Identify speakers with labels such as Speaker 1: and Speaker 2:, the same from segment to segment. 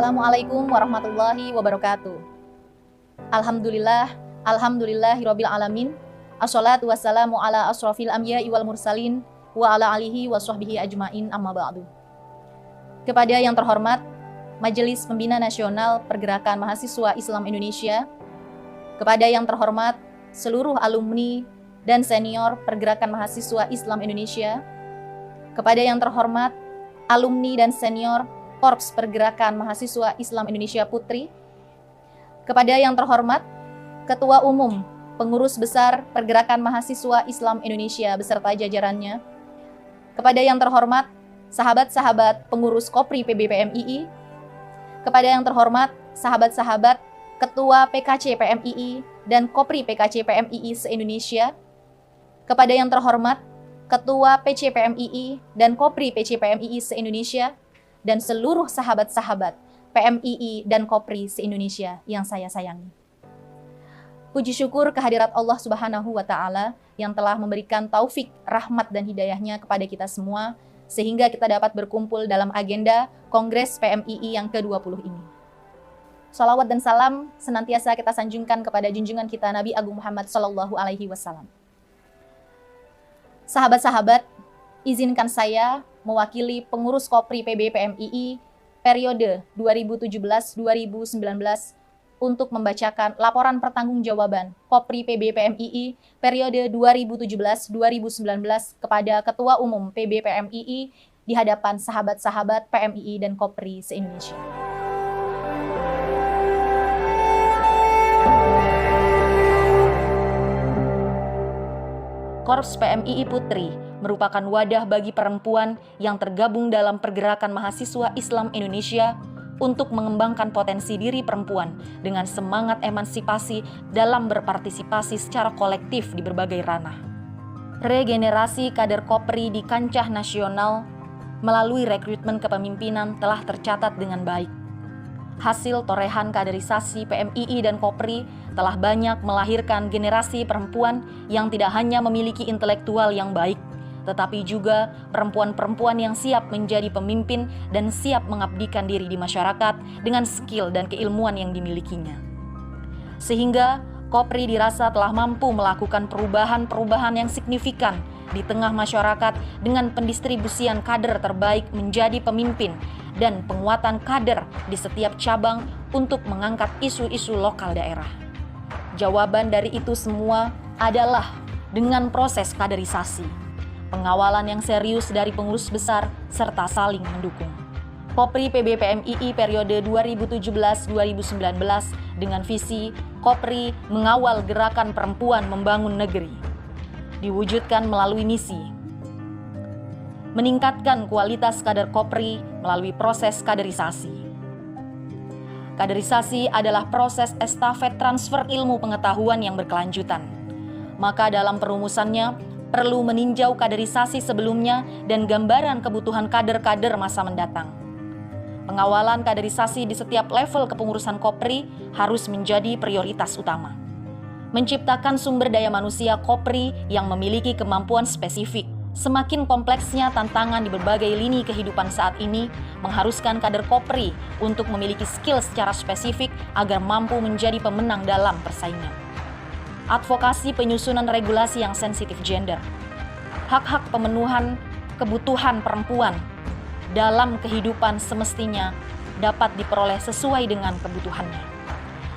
Speaker 1: Assalamualaikum warahmatullahi wabarakatuh. Alhamdulillahirabbil alamin. Assalatu wassalamu ala asrofil anbiya'i wal mursalin wa ala alihi wa sahbihi ajmain, amma ba'du. Kepada yang terhormat Majelis Pembina Nasional Pergerakan Mahasiswa Islam Indonesia, kepada yang terhormat seluruh alumni dan senior Pergerakan Mahasiswa Islam Indonesia, kepada yang terhormat alumni dan senior Korps Pergerakan Mahasiswa Islam Indonesia Putri, kepada yang terhormat Ketua Umum Pengurus Besar Pergerakan Mahasiswa Islam Indonesia beserta jajarannya, kepada yang terhormat sahabat-sahabat pengurus Kopri PBPMII, kepada yang terhormat sahabat-sahabat Ketua PKC PMII dan Kopri PKC PMII se-Indonesia, kepada yang terhormat Ketua PC PMII dan Kopri PC PMII se-Indonesia, dan seluruh sahabat-sahabat PMII dan Kopri se-Indonesia yang saya sayangi. Puji syukur kehadirat Allah Subhanahu wa Ta'ala yang telah memberikan taufik, rahmat, dan hidayahnya kepada kita semua, sehingga kita dapat berkumpul dalam agenda Kongres PMII yang ke-20 ini. Salawat dan salam senantiasa kita sanjungkan kepada junjungan kita Nabi Agung Muhammad Sallallahu Alaihi Wasallam. Sahabat-sahabat, izinkan saya mewakili pengurus Kopri PB PMII periode 2017-2019 untuk membacakan laporan pertanggungjawaban Kopri PB PMII periode 2017-2019 kepada Ketua Umum PB PMII di hadapan sahabat-sahabat PMII dan Kopri se-Indonesia. Korps PMII Putri merupakan wadah bagi perempuan yang tergabung dalam Pergerakan Mahasiswa Islam Indonesia untuk mengembangkan potensi diri perempuan dengan semangat emansipasi dalam berpartisipasi secara kolektif di berbagai ranah. Regenerasi kader Kopri di kancah nasional melalui rekrutmen kepemimpinan telah tercatat dengan baik. Hasil torehan kaderisasi PMII dan Kopri telah banyak melahirkan generasi perempuan yang tidak hanya memiliki intelektual yang baik, tetapi juga perempuan-perempuan yang siap menjadi pemimpin dan siap mengabdikan diri di masyarakat dengan skill dan keilmuan yang dimilikinya. Sehingga Kopri dirasa telah mampu melakukan perubahan-perubahan yang signifikan di tengah masyarakat dengan pendistribusian kader terbaik menjadi pemimpin dan penguatan kader di setiap cabang untuk mengangkat isu-isu lokal daerah. Jawaban dari itu semua adalah dengan proses kaderisasi, pengawalan yang serius dari pengurus besar, serta saling mendukung. Kopri PB PMII periode 2017-2019 dengan visi Kopri mengawal gerakan perempuan membangun negeri, diwujudkan melalui misi meningkatkan kualitas kader Kopri melalui proses kaderisasi. Kaderisasi adalah proses estafet transfer ilmu pengetahuan yang berkelanjutan. Maka dalam perumusannya perlu meninjau kaderisasi sebelumnya dan gambaran kebutuhan kader-kader masa mendatang. Pengawalan kaderisasi di setiap level kepengurusan Kopri harus menjadi prioritas utama. Menciptakan sumber daya manusia Kopri yang memiliki kemampuan spesifik. Semakin kompleksnya tantangan di berbagai lini kehidupan saat ini mengharuskan kader Kopri untuk memiliki skill secara spesifik agar mampu menjadi pemenang dalam persaingan. Advokasi penyusunan regulasi yang sensitif gender. Hak-hak pemenuhan kebutuhan perempuan dalam kehidupan semestinya dapat diperoleh sesuai dengan kebutuhannya.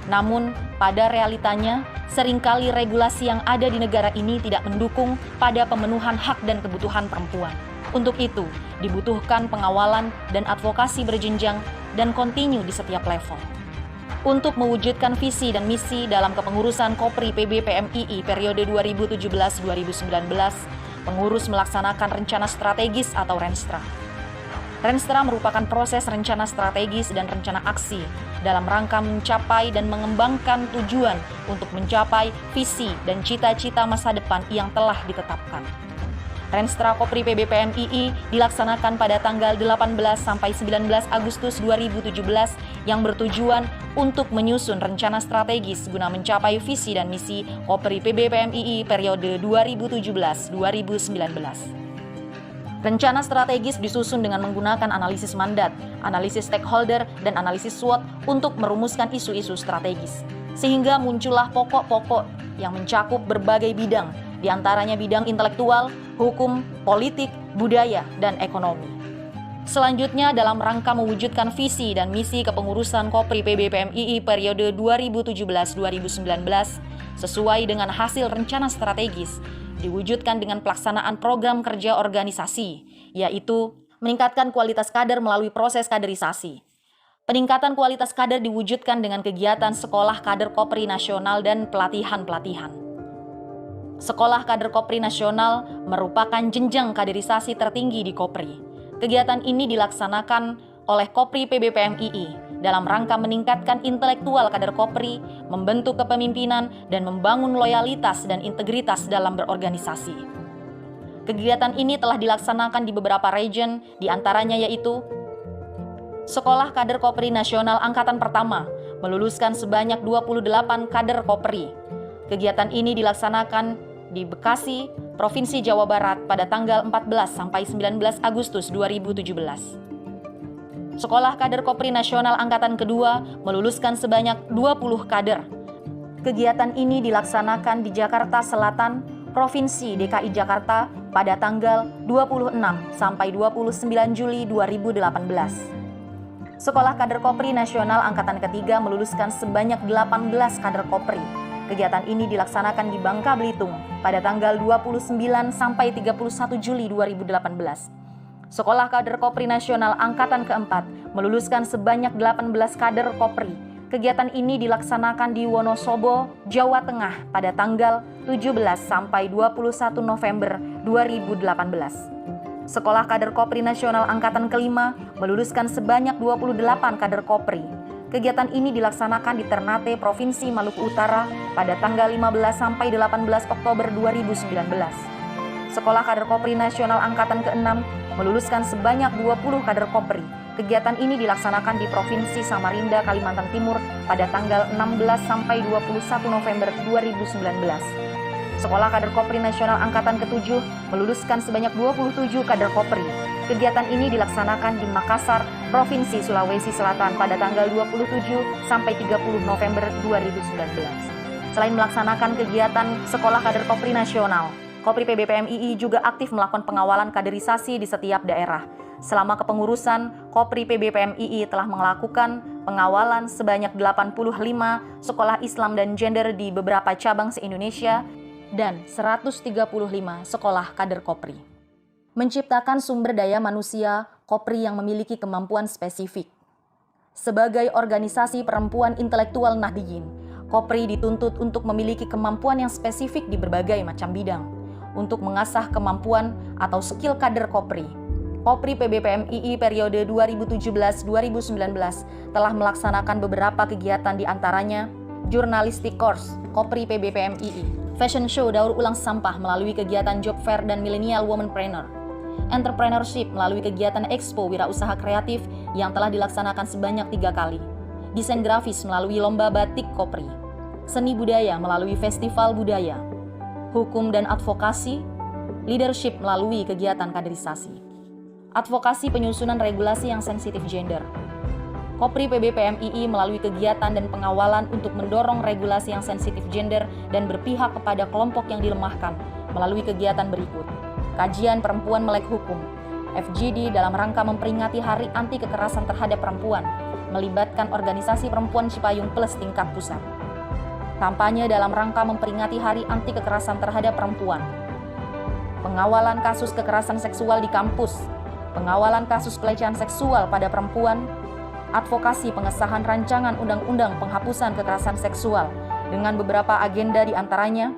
Speaker 1: Namun, pada realitanya, seringkali regulasi yang ada di negara ini tidak mendukung pada pemenuhan hak dan kebutuhan perempuan. Untuk itu, dibutuhkan pengawalan dan advokasi berjenjang dan kontinu di setiap level. Untuk mewujudkan visi dan misi dalam kepengurusan Kopri PB PMII periode 2017-2019, pengurus melaksanakan rencana strategis atau Renstra. Renstra merupakan proses rencana strategis dan rencana aksi dalam rangka mencapai dan mengembangkan tujuan untuk mencapai visi dan cita-cita masa depan yang telah ditetapkan. Renstra Kopri PB PMII dilaksanakan pada tanggal 18 sampai 19 Agustus 2017 yang bertujuan untuk menyusun rencana strategis guna mencapai visi dan misi Kopri PB PMII periode 2017-2019. Rencana strategis disusun dengan menggunakan analisis mandat, analisis stakeholder, dan analisis SWOT untuk merumuskan isu-isu strategis. Sehingga muncullah pokok-pokok yang mencakup berbagai bidang, diantaranya bidang intelektual, hukum, politik, budaya, dan ekonomi. Selanjutnya, dalam rangka mewujudkan visi dan misi kepengurusan Kopri PBPMII periode 2017-2019 sesuai dengan hasil rencana strategis, diwujudkan dengan pelaksanaan program kerja organisasi, yaitu meningkatkan kualitas kader melalui proses kaderisasi. Peningkatan kualitas kader diwujudkan dengan kegiatan sekolah kader Kopri nasional dan pelatihan-pelatihan. Sekolah kader Kopri nasional merupakan jenjang kaderisasi tertinggi di Kopri. Kegiatan ini dilaksanakan oleh Kopri PBPMII dalam rangka meningkatkan intelektual kader Kopri, membentuk kepemimpinan, dan membangun loyalitas dan integritas dalam berorganisasi. Kegiatan ini telah dilaksanakan di beberapa region, diantaranya yaitu Sekolah Kader Kopri Nasional Angkatan Pertama, meluluskan sebanyak 28 kader Kopri. Kegiatan ini dilaksanakan di Bekasi, Provinsi Jawa Barat pada tanggal 14 sampai 19 Agustus 2017. Sekolah Kader Kopri Nasional Angkatan Kedua meluluskan sebanyak 20 kader. Kegiatan ini dilaksanakan di Jakarta Selatan, Provinsi DKI Jakarta pada tanggal 26 sampai 29 Juli 2018. Sekolah Kader Kopri Nasional Angkatan Ketiga meluluskan sebanyak 18 kader Kopri. Kegiatan ini dilaksanakan di Bangka Belitung pada tanggal 29 sampai 31 Juli 2018. Sekolah Kader Kopri Nasional Angkatan Keempat meluluskan sebanyak 18 kader Kopri. Kegiatan ini dilaksanakan di Wonosobo, Jawa Tengah pada tanggal 17 sampai 21 November 2018. Sekolah Kader Kopri Nasional Angkatan Kelima meluluskan sebanyak 28 kader Kopri. Kegiatan ini dilaksanakan di Ternate, Provinsi Maluku Utara pada tanggal 15 sampai 18 Oktober 2019. Sekolah Kader Kopri Nasional Angkatan ke-6 meluluskan sebanyak 20 kader Kopri. Kegiatan ini dilaksanakan di Provinsi Samarinda, Kalimantan Timur pada tanggal 16 sampai 21 November 2019. Sekolah Kader Kopri Nasional Angkatan ke-7 meluluskan sebanyak 27 kader Kopri. Kegiatan ini dilaksanakan di Makassar, Provinsi Sulawesi Selatan pada tanggal 27 sampai 30 November 2019. Selain melaksanakan kegiatan Sekolah Kader Kopri Nasional, Kopri PBPMII juga aktif melakukan pengawalan kaderisasi di setiap daerah. Selama kepengurusan, Kopri PBPMII telah melakukan pengawalan sebanyak 85 sekolah Islam dan gender di beberapa cabang se-Indonesia dan 135 sekolah kader Kopri. Menciptakan sumber daya manusia Kopri yang memiliki kemampuan spesifik. Sebagai organisasi perempuan intelektual Nahdliyin, Kopri dituntut untuk memiliki kemampuan yang spesifik di berbagai macam bidang. Untuk mengasah kemampuan atau skill kader Kopri, Kopri PBPMII periode 2017-2019 telah melaksanakan beberapa kegiatan, diantaranya Journalistic Course Kopri PBPMII, Fashion Show Daur Ulang Sampah melalui kegiatan Job Fair dan Millennial Womanpreneur, Entrepreneurship melalui kegiatan Expo Wirausaha Kreatif yang telah dilaksanakan sebanyak 3 kali, Desain Grafis melalui Lomba Batik Kopri, Seni Budaya melalui Festival Budaya, Hukum dan Advokasi, Leadership melalui kegiatan kaderisasi. Advokasi penyusunan regulasi yang sensitif gender. Kopri PBPMII melalui kegiatan dan pengawalan untuk mendorong regulasi yang sensitif gender dan berpihak kepada kelompok yang dilemahkan melalui kegiatan berikut. Kajian Perempuan Melek Hukum, FGD dalam rangka memperingati Hari Anti Kekerasan Terhadap Perempuan, melibatkan organisasi perempuan Cipayung Plus tingkat pusat. Kampanye dalam rangka memperingati Hari Anti Kekerasan Terhadap Perempuan. Pengawalan kasus kekerasan seksual di kampus. Pengawalan kasus pelecehan seksual pada perempuan. Advokasi pengesahan rancangan undang-undang penghapusan kekerasan seksual dengan beberapa agenda, diantaranya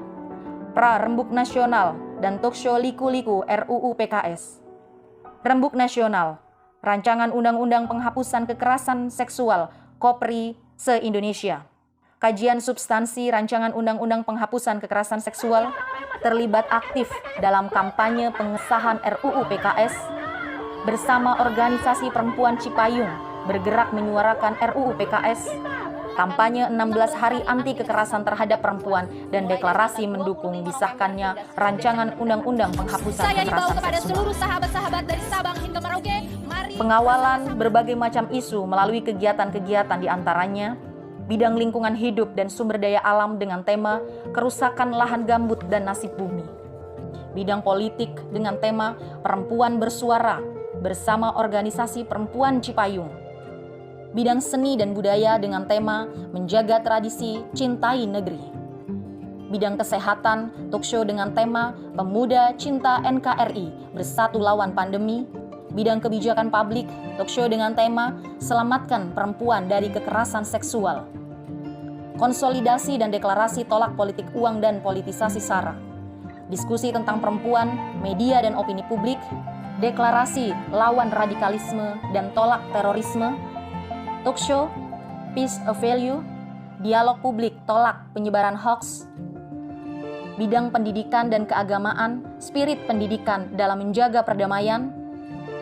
Speaker 1: Rembuk Nasional dan Talkshow Liku-Liku RUU PKS. Rembuk Nasional, rancangan undang-undang penghapusan kekerasan seksual Kopri se-Indonesia. Kajian substansi rancangan undang-undang penghapusan kekerasan seksual, terlibat aktif dalam kampanye pengesahan RUU PKS, bersama organisasi perempuan Cipayung bergerak menyuarakan RUU PKS, kampanye 16 hari anti kekerasan terhadap perempuan, dan deklarasi mendukung disahkannya rancangan undang-undang penghapusan kekerasan
Speaker 2: kepada
Speaker 1: seksual.
Speaker 2: seluruh sahabat-sahabat dari Sabang hingga Merauke, mari
Speaker 1: Pengawalan berbagai macam isu melalui kegiatan-kegiatan diantaranya bidang lingkungan hidup dan sumber daya alam dengan tema kerusakan lahan gambut dan nasib bumi. Bidang politik dengan tema perempuan bersuara bersama organisasi perempuan Cipayung. Bidang seni dan budaya dengan tema menjaga tradisi, cintai negeri. Bidang kesehatan, talkshow dengan tema pemuda cinta NKRI bersatu lawan pandemi. Bidang kebijakan publik, talkshow dengan tema selamatkan perempuan dari kekerasan seksual. Konsolidasi dan deklarasi tolak politik uang dan politisasi SARA. Diskusi tentang perempuan, media dan opini publik. Deklarasi lawan radikalisme dan tolak terorisme. Talkshow, Peace a Value, dialog publik tolak penyebaran hoax. Bidang pendidikan dan keagamaan, spirit pendidikan dalam menjaga perdamaian.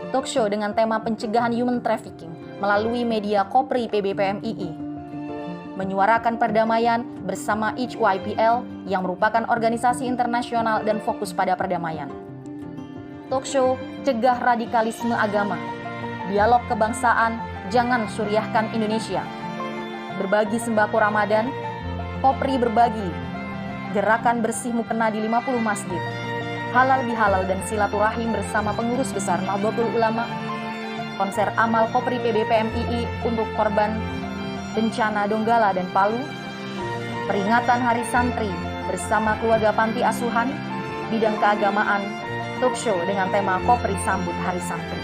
Speaker 1: Talkshow dengan tema pencegahan human trafficking melalui media Kopri PBPMII. Menyuarakan perdamaian bersama HYPL yang merupakan organisasi internasional dan fokus pada perdamaian. Talkshow Cegah Radikalisme Agama, dialog kebangsaan, jangan suriahkan Indonesia. Berbagi sembako Ramadan, Kopri berbagi, gerakan bersih mukena di 50 masjid, halal bihalal dan silaturahim bersama pengurus besar Nahdlatul Ulama, konser amal Kopri PBPMII untuk korban bencana Donggala dan Palu, peringatan Hari Santri bersama keluarga panti asuhan, bidang keagamaan, talkshow dengan tema Kopri sambut Hari Santri.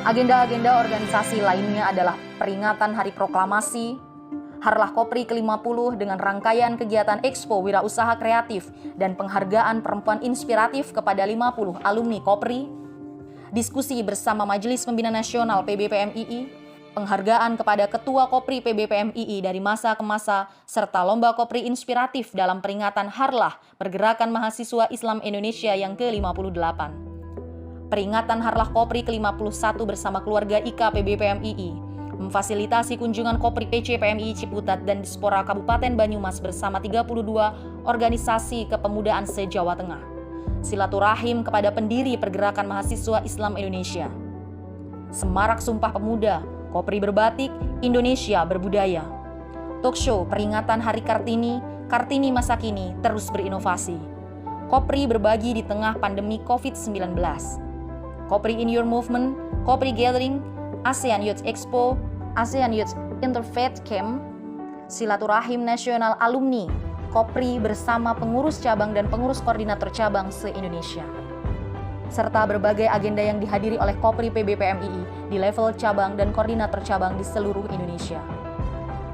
Speaker 1: Agenda-agenda organisasi lainnya adalah peringatan Hari Proklamasi, Harlah Kopri ke-50 dengan rangkaian kegiatan Expo Wirausaha Kreatif dan penghargaan perempuan inspiratif kepada 50 alumni Kopri, diskusi bersama Majelis Pembina Nasional PBPMII, penghargaan kepada Ketua Kopri PBPMII dari masa ke masa, serta lomba Kopri inspiratif dalam peringatan Harlah Pergerakan Mahasiswa Islam Indonesia yang ke-58. Peringatan Harlah Kopri ke-51 bersama keluarga IKA PBPMII, memfasilitasi kunjungan Kopri PC PMI Ciputat dan Dispora Kabupaten Banyumas bersama 32 organisasi kepemudaan se-Jawa Tengah. Silaturahim kepada pendiri Pergerakan Mahasiswa Islam Indonesia. Semarak Sumpah Pemuda, Kopri Berbatik, Indonesia Berbudaya. Talkshow peringatan Hari Kartini, Kartini Masa Kini terus berinovasi. Kopri berbagi di tengah pandemi COVID-19. Kopri in Your Movement, Kopri Gathering, ASEAN Youth Expo, ASEAN Youth Interfaith Camp, Silaturahim Nasional Alumni, Kopri bersama pengurus cabang dan pengurus koordinator cabang se-Indonesia. Serta berbagai agenda yang dihadiri oleh Kopri PBPMII di level cabang dan koordinator cabang di seluruh Indonesia.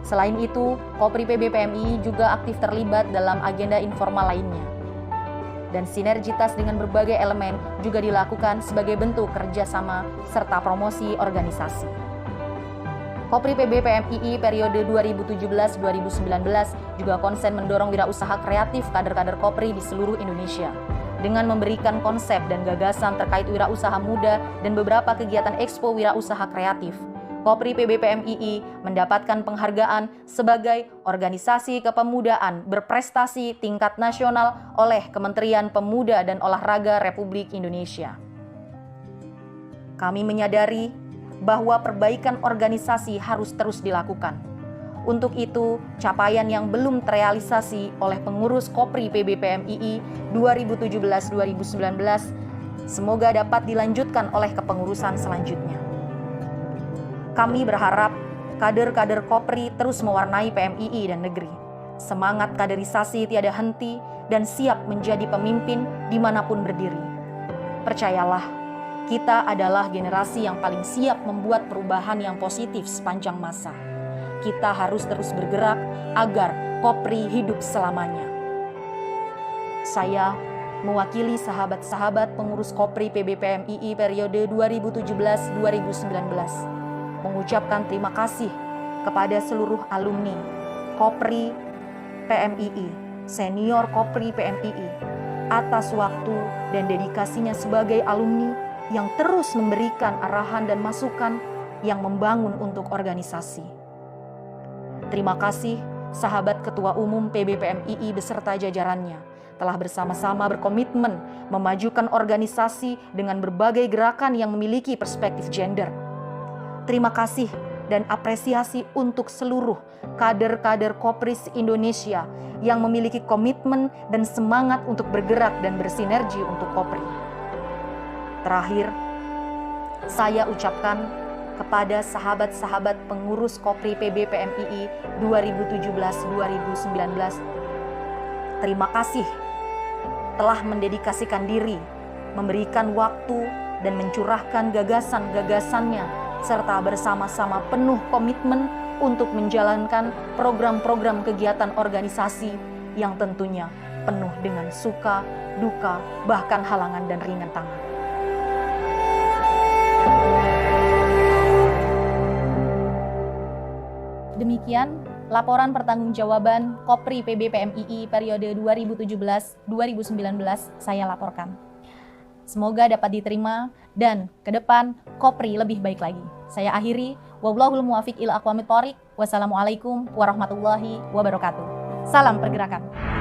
Speaker 1: Selain itu, Kopri PBPMII juga aktif terlibat dalam agenda informal lainnya. Dan sinergitas dengan berbagai elemen juga dilakukan sebagai bentuk kerjasama serta promosi organisasi. Kopri PBPMII periode 2017-2019 juga konsen mendorong wirausaha kreatif kader-kader Kopri di seluruh Indonesia dengan memberikan konsep dan gagasan terkait wirausaha muda dan beberapa kegiatan Expo Wirausaha Kreatif. Kopri PBPMII mendapatkan penghargaan sebagai organisasi kepemudaan berprestasi tingkat nasional oleh Kementerian Pemuda dan Olahraga Republik Indonesia. Kami menyadari bahwa perbaikan organisasi harus terus dilakukan. Untuk itu, capaian yang belum terrealisasi oleh pengurus Kopri PBPMII 2017-2019 semoga dapat dilanjutkan oleh kepengurusan selanjutnya. Kami berharap kader-kader Kopri terus mewarnai PMII dan negeri. Semangat kaderisasi tiada henti dan siap menjadi pemimpin dimanapun berdiri. Percayalah, kita adalah generasi yang paling siap membuat perubahan yang positif sepanjang masa. Kita harus terus bergerak agar Kopri hidup selamanya. Saya mewakili sahabat-sahabat pengurus Kopri PBPMII periode 2017-2019. Mengucapkan terima kasih kepada seluruh alumni Kopri PMII, senior Kopri PMII, atas waktu dan dedikasinya sebagai alumni yang terus memberikan arahan dan masukan yang membangun untuk organisasi. Terima kasih sahabat Ketua Umum PBPMII beserta jajarannya telah bersama-sama berkomitmen memajukan organisasi dengan berbagai gerakan yang memiliki perspektif gender. Terima kasih dan apresiasi untuk seluruh kader-kader Kopris Indonesia yang memiliki komitmen dan semangat untuk bergerak dan bersinergi untuk Kopri. Terakhir, saya ucapkan kepada sahabat-sahabat pengurus Kopri PBPMII 2017-2019, terima kasih telah mendedikasikan diri, memberikan waktu dan mencurahkan gagasan-gagasannya serta bersama-sama penuh komitmen untuk menjalankan program-program kegiatan organisasi yang tentunya penuh dengan suka, duka, bahkan halangan dan rintangan. Demikian laporan pertanggungjawaban Kopri PBPMII periode 2017-2019 saya laporkan. Semoga dapat diterima dan ke depan Kopri lebih baik lagi. Saya akhiri, wallahul muwaffiq ila aqwamit thoriq. Wassalamualaikum warahmatullahi wabarakatuh. Salam pergerakan.